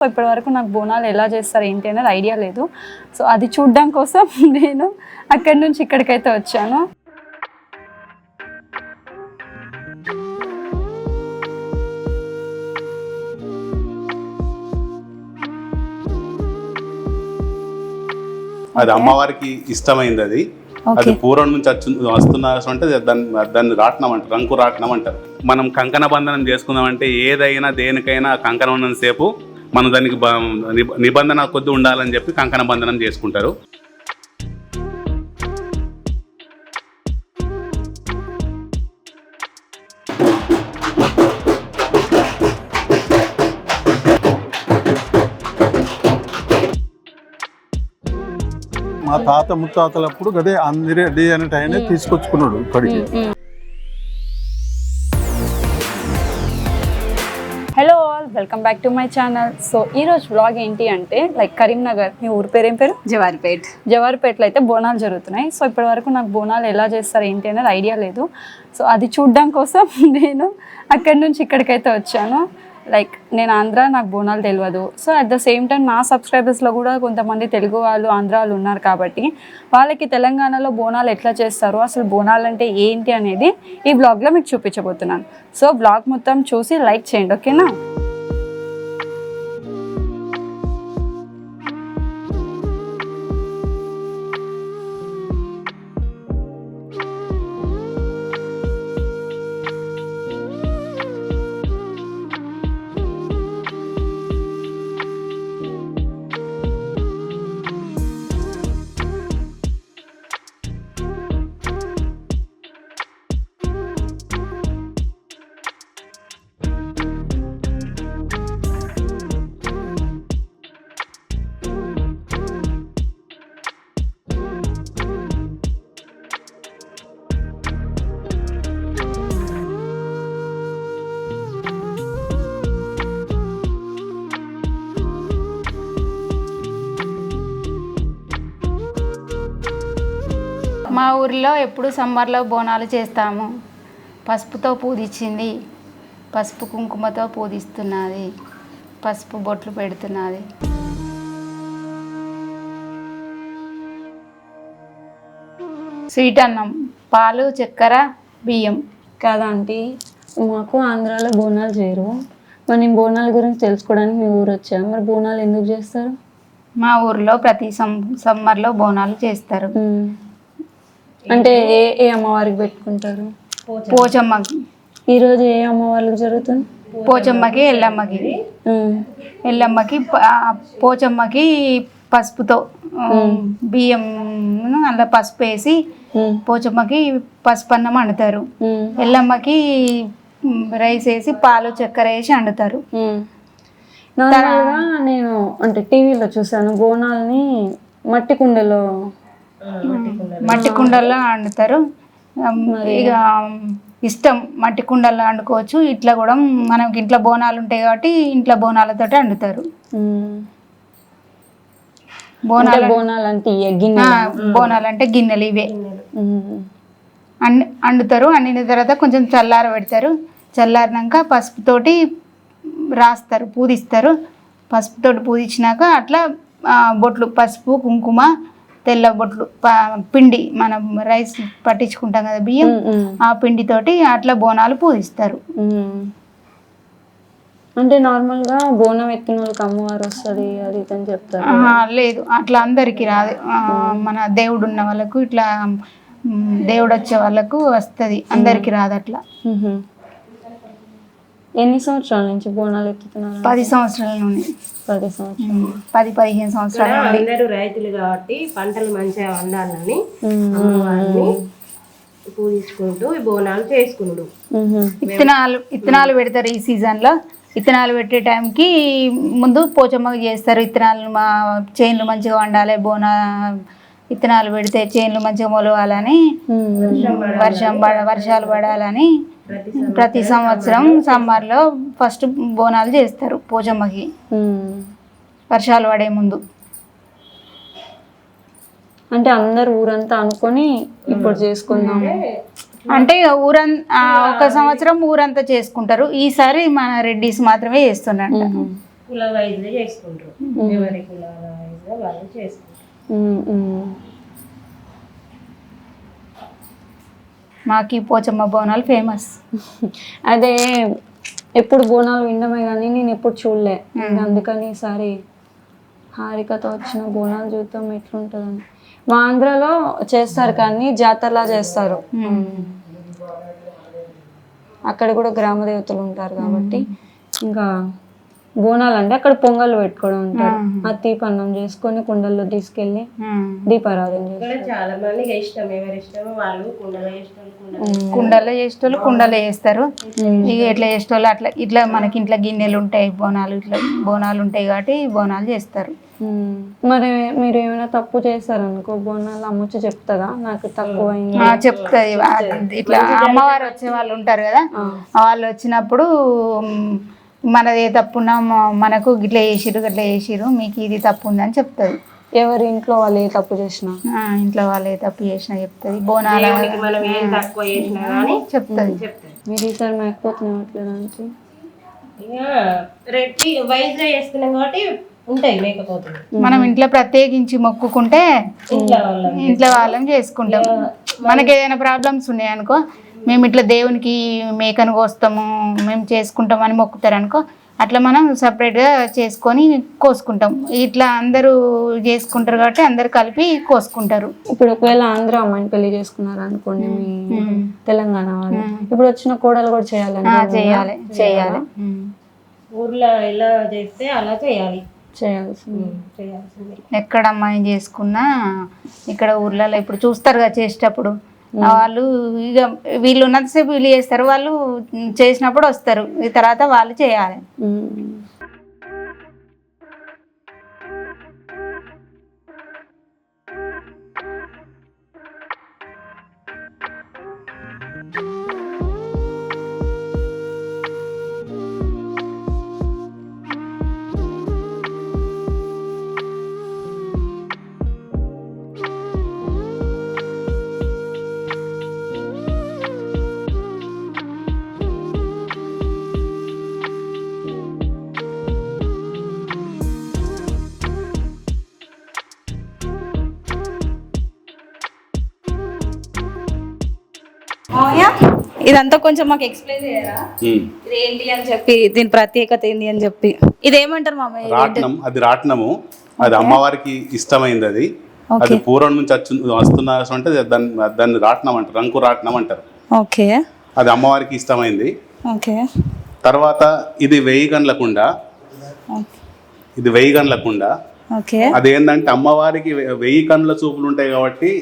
ఇప్పటి వరకు నాకు బోనాలు ఎలా చేస్తారు ఏంటి అనేది ఐడియా లేదు. సో అది చూడడం కోసం నేను అక్కడి నుంచి ఇక్కడికైతే వచ్చాను. అది అమ్మవారికి ఇష్టమైంది. అది పూర్వం నుంచి వస్తున్న అంటే దాన్ని రాట్నం అంటారు, రంకు రాట్నం అంటారు. మనం కంకణ బంధనం చేసుకుందామంటే ఏదైనా దేనికైనా కంకణం ఉన్నంత సేపు మనం దానికి నిబంధన కొద్ది ఉండాలని చెప్పి కంకణ బంధనం చేసుకుంటారు. మా తాత ముత్తాతలప్పుడు అదే అందిరెడ్డి అనే టైం తీసుకొచ్చుకున్నాడు ఇక్కడికి. Hello all, welcome back to my channel. So ఈరోజు వ్లాగ్ ఏంటి అంటే లైక్ కరీంనగర్, మీ ఊరి పేరు ఏం పేరు? జవారిపేటలో అయితే బోనాలు జరుగుతున్నాయి. సో ఇప్పటి వరకు నాకు బోనాలు ఎలా చేస్తారు ఏంటి అనేది ఐడియా లేదు. సో అది చూడడం కోసం నేను అక్కడి నుంచి ఇక్కడికైతే వచ్చాను. లైక్ నేను ఆంధ్ర, నాకు బోనాలు తెలియదు. So at the same time నా సబ్స్క్రైబర్స్లో కూడా కొంతమంది తెలుగు వాళ్ళు, ఆంధ్ర వాళ్ళు ఉన్నారు కాబట్టి వాళ్ళకి తెలంగాణలో బోనాలు ఎట్లా చేస్తారు, అసలు బోనాలు అంటే ఏంటి అనేది ఈ బ్లాగ్లో మీకు చూపించబోతున్నాను. సో బ్లాగ్ మొత్తం చూసి లైక్ చేయండి, ఓకేనా? మా ఊరిలో ఎప్పుడు సమ్మర్లో బోనాలు చేస్తాము. పసుపుతో పూజించింది, పసుపు కుంకుమతో పూజిస్తున్నది, పసుపు బొట్లు పెడుతున్నది. స్వీట్ అన్నం, పాలు, చక్కెర, బియ్యం. కాదా ఆంటీ, మాకు ఆంధ్రాలో బోనాలు చేయరు. మరి నేను బోనాల గురించి తెలుసుకోవడానికి మీ ఊరు వచ్చాను. మరి బోనాలు ఎందుకు చేస్తారు? మా ఊరిలో ప్రతి సమ్మర్లో బోనాలు చేస్తారు. అంటే ఏ అమ్మవారికి పెట్టుకుంటారు? పోచమ్మకి. ఈరోజు ఏ అమ్మవారికి జరుగుతుంది? పోచమ్మకి, ఎల్లమ్మకి. ఎల్లమ్మకి, పోచమ్మకి పసుపుతో బియ్యం అలా పసుపు వేసి పోచమ్మకి పసుపు అన్నం వండుతారు. ఎల్లమ్మకి రైస్ వేసి పాలు చక్కెర వేసి వండుతారు. నేను అంటే టీవీలో చూసాను, బోనాల్ని మట్టి కుండలో వండుతారు. ఇక ఇష్టం, మట్టి కుండల్లో వండుకోవచ్చు. ఇట్లా కూడా మనకి ఇంట్లో బోనాలు ఉంటాయి కాబట్టి ఇంట్లో బోనాలతో వండుతారు. బోనాలు అంటే గిన్నెలు ఇవే వండుతారు. వండిన తర్వాత కొంచెం చల్లార పెడతారు. చల్లారినాక పసుపుతోటి రాస్తారు, పూజిస్తారు. పసుపుతోటి పూజించినాక అట్లా బొట్లు, పసుపు కుంకుమ, తెల్ల బొట్లు, పిండి, మనం రైస్ పట్టించుకుంటాం కదా బియ్యం, ఆ పిండితోటి అట్లా బోనాలు పూజిస్తారు. అంటే నార్మల్గా బోనం ఎత్తిన వాళ్ళకి అమ్మవారు వస్తుంది అది అని చెప్తారు. లేదు, అట్లా అందరికి రాదు. మన దేవుడు ఉన్న వాళ్ళకు, ఇట్లా దేవుడు వచ్చే వాళ్ళకు వస్తుంది, అందరికి రాదు అట్లా. ఎన్ని సంవత్సరాల నుంచి బోనాలు ఎత్తుతున్నారు? 10 సంవత్సరాల నుండి. 10-15 సంవత్సరాల నుండి. అందరూ రైతులు కాబట్టి పంటలు మంచిగా వండాలని అమ్మవారిని పూజించుకుంటూ ఈ బోనాలు చేసుకుంటూ ఇత్తనాలు పెడతారు. ఈ సీజన్లో ఇత్తనాలు పెట్టే టైంకి ముందు పోచమ్మకి చేస్తారు. ఇత్తనాలు మా చేన్లు మంచిగా వండాలి, ఇత్తనాలు పెడితే చేన్లు మంచిగా మొలవాలని, వర్షాలు పడాలని ప్రతి సంవత్సరం సమ్మర్లో ఫస్ట్ బోనాలు చేస్తారు పోచమ్మకి, వర్షాలు పడే ముందు. అంటే అందరు ఊరంతా అనుకొని ఇప్పుడు చేసుకుందాము అంటే ఒక సంవత్సరం ఊరంతా చేసుకుంటారు. ఈసారి మన రెడ్డిస్ మాత్రమే చేస్తున్నారు. కుల వైజ్గా చేసుకుంటారు. ఎవరి కులాల వైజ్గా వాళ్ళు చేసుకుంటారు. మాకు ఈ పోచమ్మ బోనాలు ఫేమస్. అదే ఎప్పుడు బోనాలు వినడమే కానీ నేను ఎప్పుడు చూడలే. అందుకని ఈసారి హారికతో వచ్చిన బోనాలు చూద్దాం ఎట్లుంటుందని. మా ఆంధ్రాలో చేస్తారు కానీ జాతరలా చేస్తారు. అక్కడ కూడా గ్రామ దేవతలు ఉంటారు కాబట్టి ఇంకా బోనాలు అంటే అక్కడ పొంగల్ పెట్టుకోవడం ఉంటారు. ఆ తీపన్నం చేసుకొని కుండల్లో తీసుకెళ్ళి దీపారాధన చేస్తారు. చాలా మందికి ఇష్టం, ఎవరి ఇష్టమో వాళ్ళు కుండలో చేస్తారు. కుండలో చేసేటోళ్ళు కుండలో చేస్తారు. ఇక ఎట్లా చేసేటోళ్ళు అట్లా ఇట్లా మనకి ఇంట్లో గిన్నెలు ఉంటాయి, బోనాలు ఇట్లా బోనాలు ఉంటాయి కాబట్టి బోనాలు చేస్తారు. మరి మీరు ఏమైనా తప్పు చేస్తారనుకో బోనాలు అమ్మొచ్చి చెప్తుందా నాకు తక్కువ అయింది? చెప్తుంది. ఇట్లా అమ్మవారు వచ్చే వాళ్ళు ఉంటారు కదా, వాళ్ళు వచ్చినప్పుడు మనది ఏ తప్పున్నా మనకు గిట్లా చేసిరు మీకు ఇది తప్పు ఉందని చెప్తుంది. ఎవరి ఇంట్లో వాళ్ళు ఏ తప్పు చేసినా, ఇంట్లో వాళ్ళు ఏ తప్పు చేసినా చెప్తుంది. బోనాలు మనం ఏం తక్కువ చేసినా కానీ చెప్తుంది. మీరు ఈసారి మేకపోతున్నాం అంటే ఇక రెడ్డి వైజ్గా చేస్తున్నాం కాబట్టి ఉంటాయి మేకపోతుంది. మనం ఇంట్లో ప్రత్యేకించి మొక్కుకుంటే ఇంట్లో వాళ్ళం చేసుకుంటాం. మనకి ఏదైనా ప్రాబ్లమ్స్ ఉన్నాయనుకో, మేము ఇట్లా దేవునికి మేకను కోస్తాము మేము చేసుకుంటాం అని మొక్కుతారు అనుకో, అట్లా మనం సపరేట్గా చేసుకొని కోసుకుంటాం. ఇట్లా అందరూ చేసుకుంటారు కాబట్టి అందరు కలిపి కోసుకుంటారు. ఇప్పుడు ఒకవేళ ఆంధ్ర అమ్మాయిని పెళ్లి చేసుకున్నారు అనుకోండి, మీ తెలంగాణ వాళ్ళు ఇప్పుడు వచ్చిన కోడలు కూడా చేయాలి. ఊర్లో ఎలా చేస్తే అలా చేయాల్సింది. ఎక్కడ అమ్మాయిని చేసుకున్నా ఇక్కడ ఊర్లలో ఇప్పుడు చూస్తారు కదా చేసేటప్పుడు, వాళ్ళు ఇక వీళ్ళు ఉన్నంతసేపు వీళ్ళు చేస్తారు, వాళ్ళు చేసినప్పుడు వస్తారు, ఈ తర్వాత వాళ్ళు చేయాలి. ఇదంతా కొంచెం మాకు ఎక్స్ప్లెయిన్ చేయరా, ఇది ఏంటి అని చెప్పి, దీని ప్రత్యేకత ఏంటి అని చెప్పి. ఇది ఏమంటారు మామయ్య? రాట్నం. అది రాట్నము, అది అమ్మవారికి ఇష్టమైంది. అది పూర్వం నుంచి వస్తున్న అంటే దాన్ని రాట్నం అంటారు, రంకు రాట్నం అంటారు. ఓకే, అది అమ్మవారికి ఇష్టమైంది. ఓకే. తర్వాత ఇది 1000 గంటలకుండా, ఇది 1000 గంటలకుండా. ఓకే, అదేంటంటే అమ్మవారికి 1000 కన్నుల చూపులు ఉంటాయి కాబట్టి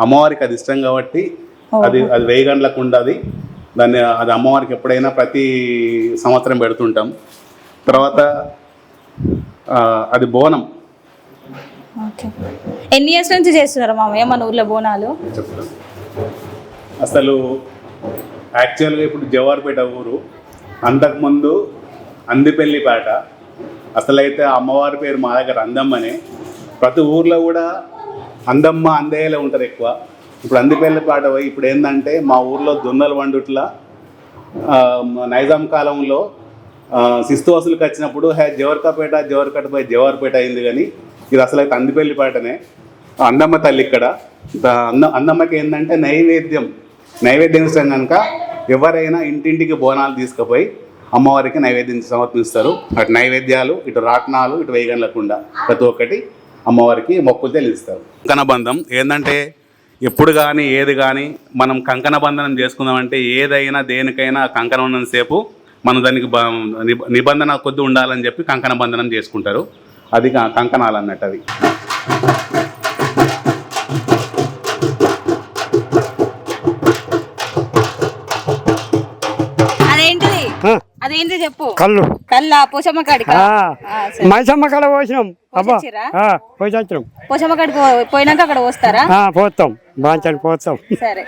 అమ్మవారికి అది ఇష్టం కాబట్టి అది 1000 గంటలకు ఉండదు. అది అమ్మవారికి ఎప్పుడైనా ప్రతి సంవత్సరం పెడుతుంటాం. తర్వాత అది బోనం. ఓకే. ఎన్ని ఇయర్స్ నుంచి చేస్తున్నారు మామయ్య మన ఊర్లో బోనాలు? చెప్తాను. అసలు యాక్చువల్గా ఇప్పుడు జవార్పేట ఊరు, అంతకుముందు అందిపెల్లిపేట. అసలైతే అమ్మవారి పేరు మా దగ్గర అందమ్మనే. ప్రతి ఊర్లో కూడా అందమ్మ అందేలే ఉంటారు ఎక్కువ. ఇప్పుడు అందిపెల్లిపేట పోయి ఇప్పుడు ఏంటంటే మా ఊర్లో దొన్నలు వండుట్లా నైజాం కాలంలో శిస్తు వసూలుకి వచ్చినప్పుడు జవహర్కట్ పోయి జవార్పేట అయింది. కానీ ఇది అసలు అయితే అందిపెల్లిపేటనే. అందమ్మ తల్లి ఇక్కడ. అందమ్మకి ఏంటంటే నైవేద్యం ఇస్తాం కనుక ఎవరైనా ఇంటింటికి బోనాలు తీసుకుపోయి అమ్మవారికి నైవేద్యం సమర్పిస్తారు. అటు నైవేద్యాలు, ఇటు రాట్నాలు, ఇటు 1000 గంటలకుండా ప్రతి ఒక్కటి అమ్మవారికి మొక్కులు చెల్లిస్తారు. కంకణబంధం ఏంటంటే ఎప్పుడు కానీ ఏది కానీ మనం కంకణబంధనం చేసుకుందామంటే ఏదైనా దేనికైనా కంకణం ఉన్నంతసేపు మనం దానికి నిబంధన కొద్ది ఉండాలని చెప్పి కంకణబంధనం చేసుకుంటారు. అది కంకణాలు అన్నట్టు. అది అదేంటి చెప్పు. కల్లా పోషమ్మ కాడికి మైసమ్మ కాడ పోసినాం. అబ్బా పోసి వచ్చినాం. పోషమ్మ కాడికి పోయినాక అక్కడ పోస్తారా? పోతాం, బాంచాలి పోతాం. సరే.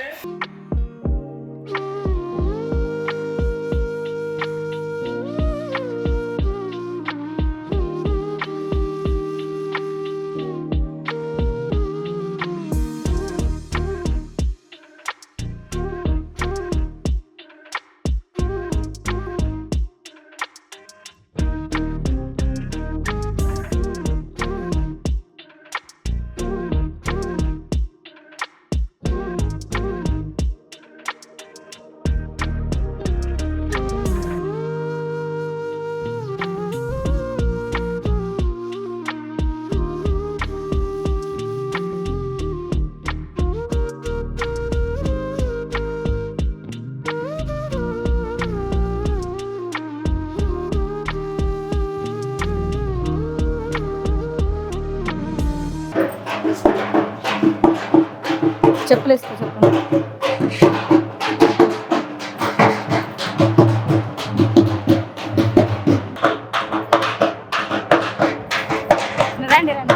చెప్పులు వేసుకో చెప్పండి. రండి రండి.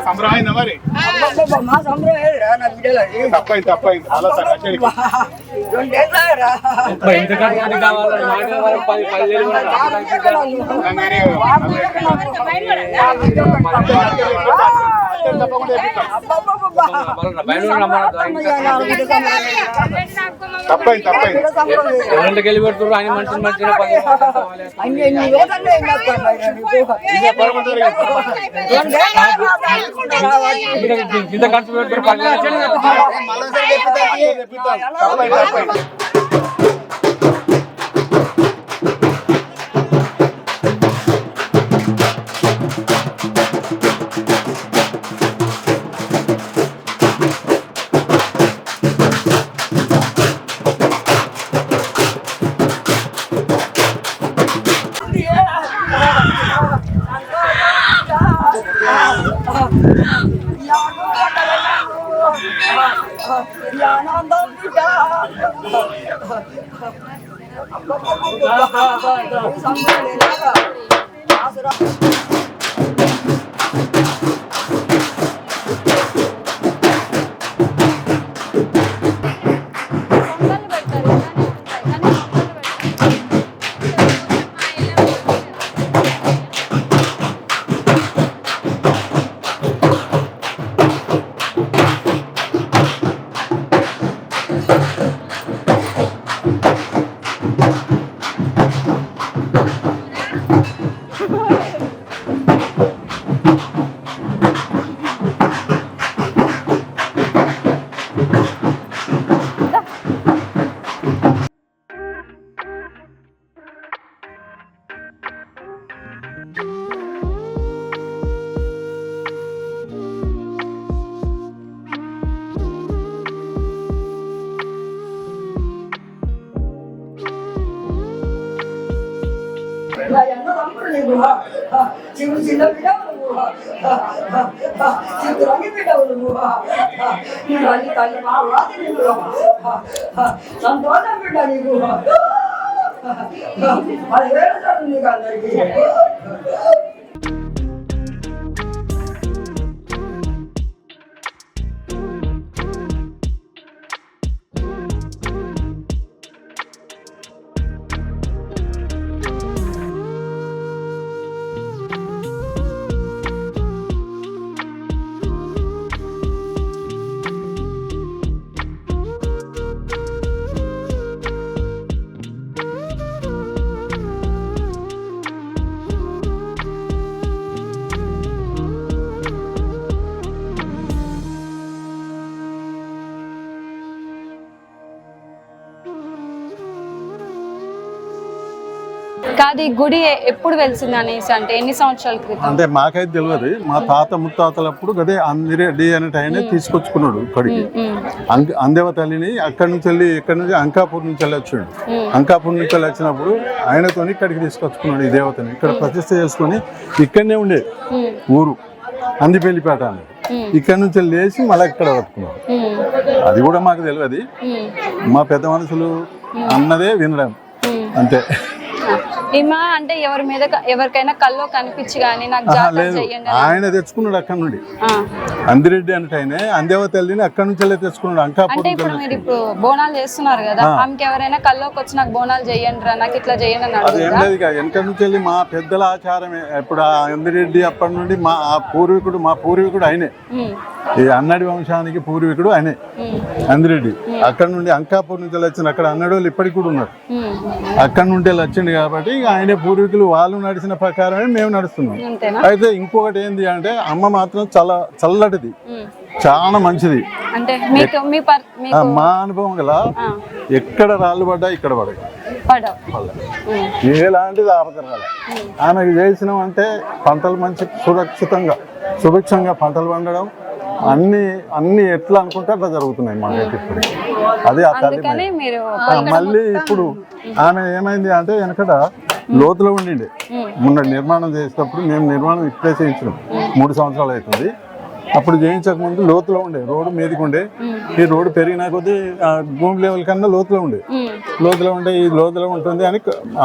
సంబరమైందా మరి? తప్పైంది తప్పైంది. అలా సార్ తప్పైంది తప్పైంది. వెళ్ళి పెడుతున్నారు ఆయన మంచి మంచిగా ఇంత ఖర్చు పెడుతున్నారు. సంతోషం బిడ్డ నీకు 10,000 సార్లు నీకు అందరికీ కాదు ఈ గుడి ఎప్పుడు వెలిసింది అనేసి, అంటే ఎన్ని సంవత్సరాల క్రితం? అంటే మాకైతే తెలియదు, మా తాత ముత్తాతలప్పుడు అదే అందిరెడ్డి అనే ఆయన తీసుకొచ్చుకున్నాడు ఇక్కడికి. అందేవ తల్లిని అక్కడి నుంచి వెళ్ళి ఇక్కడ నుంచి అంకాపూర్ నుంచి వెళ్ళి వచ్చాడు. అంకాపూర్ నుంచి వెళ్ళి వచ్చినప్పుడు ఆయనతో ఇక్కడికి తీసుకొచ్చుకున్నాడు ఈ దేవతని. ఇక్కడ ప్రతిష్ఠ చేసుకొని ఇక్కడనే ఉండే ఊరు అందిపల్లిపేట అని. ఇక్కడ నుంచి లేచి మళ్ళీ ఇక్కడ పట్టుకున్నాడు. అది కూడా మాకు తెలియదు, మా పెద్ద మనుషులు అన్నదే వినడం అంతే. ఈమె అంటే ఎవరి మీద ఎవరికైనా కల్లో కనిపించి కానీ నాకు జాతర లేదు, చేయండి ఆయన తెచ్చుకున్నాడు అక్కడ నుండి. అందిరెడ్డి అంటే ఆయన అందేవ తల్లిని అక్కడ నుంచి వెళ్ళి తెచ్చుకున్నాడు అంకాపూర్. అంటే ఇప్పుడు మీరు ఇప్పుడు బోనాలు చేస్తున్నారు కదా, ఆమెకి ఎవరైనా కల్లోకి వచ్చి నాకు బోనాలు చేయండి రా, నాకు ఇట్లా చేయండి అని అది ఏం లేదు, వెనక నుంచి వెళ్ళి మా పెద్దల ఆచారమే. ఇప్పుడు ఆ అందిరెడ్డి అప్పటి నుండి మా పూర్వీకుడు ఆయనే. ఈ అన్నడి వంశానికి పూర్వీకుడు ఆయనే అందిరెడ్డి. అక్కడ నుండి అంకాపూర్ నుంచి వచ్చిన అక్కడ అన్నడి వాళ్ళు ఇప్పటికి కూడా ఉన్నారు. అక్కడ నుండి వచ్చింది కాబట్టి ఆయనే పూర్వీకులు, వాళ్ళు నడిచిన ప్రకారమే మేము నడుస్తున్నాం. అయితే ఇంకొకటి ఏంది అంటే అమ్మ మాత్రం చాలా చల్లటిది, చాలా మంచిది. అంటే మా అనుభవం గల ఎక్కడ రాళ్ళు పడ్డా ఇక్కడ పడాయి, ఎలాంటిది ఆపదరాల. ఆమెకు చేసినాం అంటే పంటలు మంచి సుభిక్షంగా పంటలు పండడం అన్ని ఎట్లా అనుకుంటే అట్లా జరుగుతున్నాయి మాకైతే ఇప్పుడు. అదే ఆ తల్లి. మళ్ళీ ఇప్పుడు ఆమె ఏమైంది అంటే వెనకట లోతులో ఉండిండే. మొన్న నిర్మాణం చేసేటప్పుడు మేము నిర్మాణం ఇప్పుడే చేయించినాం, 3 సంవత్సరాలు అవుతుంది. అప్పుడు చేయించక ముందు లోతులో ఉండే, రోడ్డు మీదకి ఉండే. ఈ రోడ్డు పెరిగినా కొద్దీ భూమి లెవెల్ కన్నా లోతులో ఉండే. ఈ లోతులో ఉంటుంది అని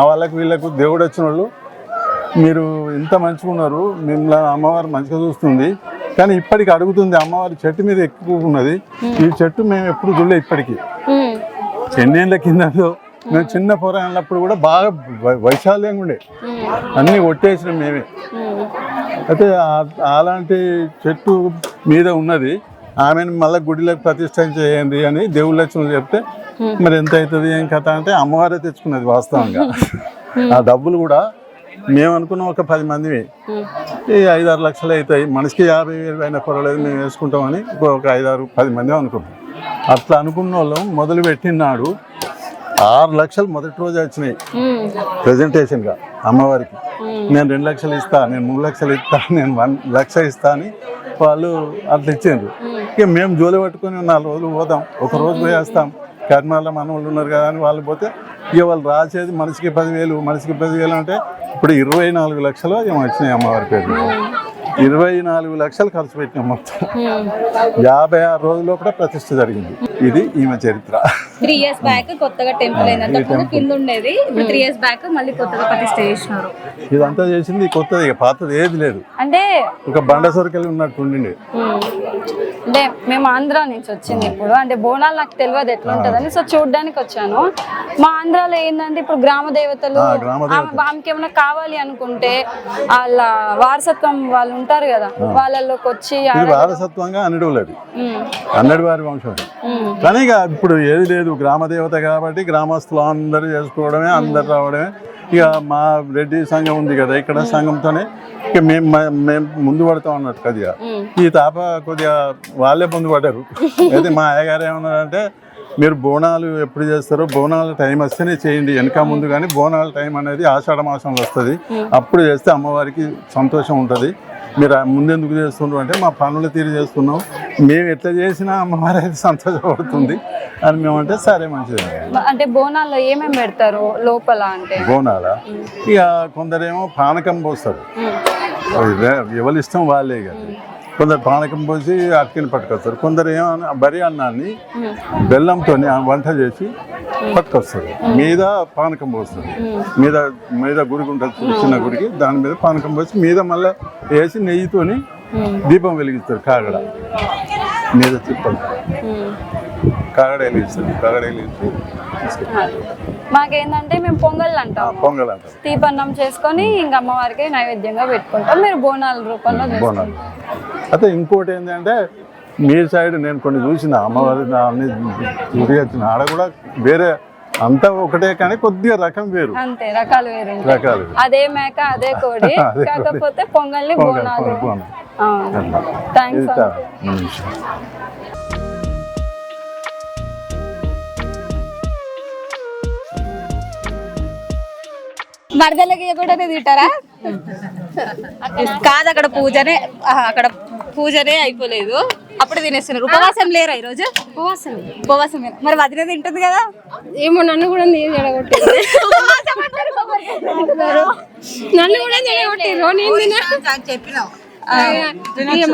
వాళ్ళకి వీళ్ళకు దేవుడు వచ్చిన వాళ్ళు, మీరు ఇంత మంచిగా ఉన్నారు, మిమ్మల్ని అమ్మవారు మంచిగా చూస్తుంది, కానీ ఇప్పటికి అడుగుతుంది అమ్మవారి చెట్టు మీద ఎక్కువ ఉన్నది. ఈ చెట్టు మేము ఎప్పుడు చూడలే ఇప్పటికి. ఎన్నేళ్ళ కిందలో మేము చిన్న పోరాడినప్పుడు కూడా బాగా వైశాల్యంగా ఉండే, అన్నీ కొట్టేసినాం మేమే. అయితే అలాంటి చెట్టు మీద ఉన్నది, ఆమెను మళ్ళీ గుడిలోకి ప్రతిష్ఠ చేయండి అని దేవుళ్ళ చెప్తే మరి ఎంత అవుతుంది ఏం కథ అంటే అమ్మవారే తెచ్చుకున్నది వాస్తవంగా. ఆ డబ్బులు కూడా మేము అనుకున్నాం ఒక 10 మందివి, ఈ 5-6 లక్షలు అవుతాయి, మనిషికి 50,000 అయినా పర్వాలేదు మేము వేసుకుంటామని ఒక 5-10 మంది అనుకున్నాం. అట్లా అనుకున్న వాళ్ళం మొదలు పెట్టినాడు 6 లక్షలు మొదటి రోజు వచ్చినాయి ప్రెజెంటేషన్గా అమ్మవారికి. నేను 2 లక్షలు ఇస్తా, నేను 3 లక్షలు ఇస్తా, నేను 1 లక్ష ఇస్తా అని వాళ్ళు అట్లా ఇచ్చిండ్రు. ఇక మేము జోలి పట్టుకొని 4 రోజులు పోదాం, ఒక రోజు పోయేస్తాం, కర్మాల మన వాళ్ళు ఉన్నారు కదా అని వాళ్ళు పోతే ఇక వాళ్ళు రాసేది మనిషికి 10,000 అంటే ఇప్పుడు 24 లక్షలు ఏమో వచ్చినాయి అమ్మవారి పేరు. 24 లక్షలు ఖర్చు పెట్టినాం మొత్తం. 56 రోజుల లోపల ప్రతిష్ఠ జరిగింది. ఇది ఈమె చరిత్ర. 3 years బ్యాక్ కొత్తగా టెంపుల్ అయినంత కింద ఉండేది, ఇప్పుడు 3 years బ్యాక్ మళ్ళీ కొత్తగా ప్రతిష్ఠ చేసినారు. ఇదంతా చేసింది కొత్తది, ఇక పాతది ఏది లేదు. అంటే ఒక బండ సొరకలు ఉన్నట్టు ఉండింది. అంటే మేము ఆంధ్ర నుంచి వచ్చింది ఇప్పుడు, అంటే బోనాలు నాకు తెలియదు ఎట్లా ఉంటుందని, సో చూడడానికి వచ్చాను. మా ఆంధ్రాలో ఏంటంటే ఇప్పుడు గ్రామ దేవతలు ఆమెకి ఏమైనా కావాలి అనుకుంటే వాళ్ళ వారసత్వం వాళ్ళు ఉంటారు కదా, వాళ్ళలోకి వచ్చి వారసత్వంగా అనడలేదు, అన్నడి వారి వంశం. కానీ ఇక ఇప్పుడు ఏది లేదు, గ్రామ దేవత కాబట్టి గ్రామస్తులు అందరూ చేసుకోవడమే, అందరు రావడమే. ఇక మా రెడ్డి సంఘం ఉంది కదా ఇక్కడ, సంఘంతోనే ఇక మేము ముందు పడతాం అన్నట్టు కొద్దిగా. ఈ తాప కొద్దిగా వాళ్ళే ముందు పడ్డారు. అయితే మా అయ్యగారు ఏమన్నారంటే, మీరు బోనాలు ఎప్పుడు చేస్తారో బోనాల టైం వస్తేనే చేయండి, వెనక ముందు కానీ బోనాల టైం అనేది ఆషాఢ మాసంలో వస్తుంది, అప్పుడు చేస్తే అమ్మవారికి సంతోషం ఉంటుంది. మీరు ముందెందుకు చేస్తున్నారు అంటే, మా పనులు తీరు చేస్తున్నాం, మేము ఎట్లా చేసినా అమ్మవారి అయితే సంతోషపడుతుంది అని మేమంటే సరే మంచిది. అంటే బోనాల్లో ఏమేమి పెడతారు లోపల అంటే? బోనాల ఇక కొందరేమో పానకం పోస్తారు, ఎవరి ఇష్టం వాళ్ళే కదా. కొందరు పానకం పోసి అట్టిని పట్టుకొస్తారు, కొందరు ఏమో బరి అన్నాన్ని బెల్లంతో వంట చేసి పట్టుకొస్తారు, మీద పానకం పోస్తారు. మీద గుడికి ఉంటుంది చిన్న గుడికి, దాని మీద పానకం పోసి మీద మళ్ళీ వేసి నెయ్యితోని దీపం వెలిగిస్తారు. కాగడ మీద తిప్పలు కాగడ వెలిగిస్తారు, కాగడ వెలిగించి మాకేందంటే మేము పొంగల్ అంటాం, తీపన్నం చేసుకొని ఇంకా అమ్మవారికి నైవేద్యంగా పెట్టుకుంటాం. మీరు బోనాల రూపంలో బోనాలు. అయితే ఇంకోటి ఏంటంటే, మీ సైడ్ నేను కొన్ని చూసిన అమ్మవారి అన్ని చూసి ఆడ కూడా వేరే అంతా ఒకటే కానీ కొద్దిగా రకం వేరు, అంతే రకాలు వేరు. అదే మేక అదే కోడి, కాకపోతే పొంగల్ని బోనాలు. థ్యాంక్స్. మరదలకి కూడా తింటారా? కాదు, అక్కడ పూజనే అయిపోలేదు, అప్పుడు తినేస్తున్నారు. ఉపవాసం లేరా ఈరోజు? ఉపవాసమే. మరి వదిన తింటుంది కదా? ఏమో నన్ను కూడా నేను జడగొట్టారు, నన్ను కూడా జడగొట్టారు. నేను చెప్పినావు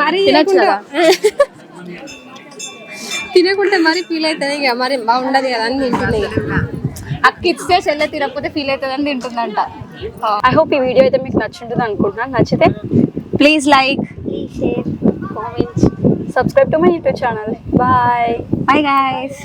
మరి తినకుంటే మరి ఫీల్ అవుతుంది, ఇక మరి బాగుండదు కదా అని తింటున్నాయి. అక్క ఇస్తే చెల్లె తినకపోతే ఫీల్ అవుతుందని తింటుందంట. ఐ హోప్ ఈ వీడియో అయితే మీకు నచ్చుంటుంది అనుకుంటున్నాను. నచ్చితే please like, share, comment, subscribe to my YouTube channel. Bye. Bye guys.